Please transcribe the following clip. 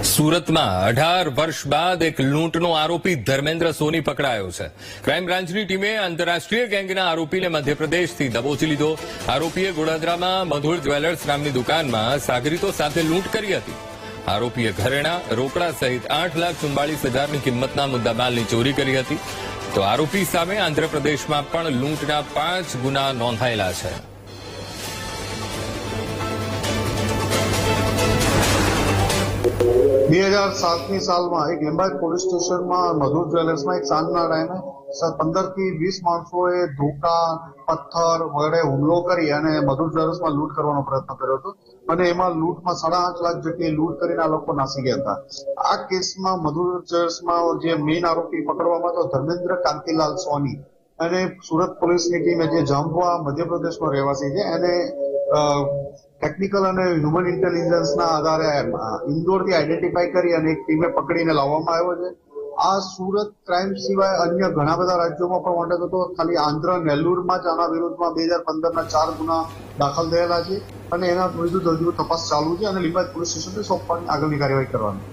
સુરતમાં 18 વર્ષ બાદ એક લૂંટનો આરોપી ધર્મેન્દ્ર સોની પકડાયો છે. ક્રાઇમ બ્રાન્ચની ટીમે આંતરરાષ્ટ્રીય ગેંગના આરોપીને મધ્યપ્રદેશથી દબોચી લીધો. આરોપીએ ગોડાદરામાં મધુર જ્વેલર્સ નામની દુકાનમાં સાગરીતો સાથે લૂંટ કરી હતી. આરોપીએ ઘરેણા, રોકડા સહિત 8,44,000ની કિંમતના મુદ્દામાલની ચોરી કરી હતી. તો આરોપી સામે આંધ્રપ્રદેશમાં પણ લૂંટના 5 ગુના નોંધાયેલા છે. ની સાલમાં એક લિંબાયત પોલીસ સ્ટેશનમાં મધુર જ્વેલર્સમાં એક સાંજના ટાઈમે 15 થી 20 માણસોએ ધોકા, પથ્થર વડે હુમલો કરી અને મધુર જ્વેલર્સમાં લૂંટ કરવાનો પ્રયત્ન કર્યો હતો અને એમાં લૂંટમાં 8.5 લાખ જેટલી લૂંટ કરીને આ લોકો નાસી ગયા હતા. આ કેસમાં મધુર જ્વેલર્સમાં જે મેઇન આરોપી પકડવામાં હતો ધર્મેન્દ્ર કાંતિલાલ સોની અને સુરત પોલીસની ટીમે જે જાંબુઆ મધ્યપ્રદેશનો રહેવાસી છે એને ટેકનિકલ અને હ્યુમન ઇન્ટેલિજન્સના આધારે ઇન્દોરથી આઈડેન્ટિફાઈ કરી અને એક ટીમે પકડીને લાવવામાં આવ્યો છે. આ સુરત ક્રાઇમ સિવાય અન્ય ઘણા બધા રાજ્યોમાં પણ વોન્ટેડ હતો. ખાલી આંધ્ર નેલ્લુરમાં જ આના વિરુદ્ધમાં 2015ના 4 ગુના દાખલ થયેલા છે અને એના વિરુદ્ધ હજુ તપાસ ચાલુ છે અને લિંબાયત પોલીસ સ્ટેશનને સોંપવાની આગળની કાર્યવાહી કરવાની.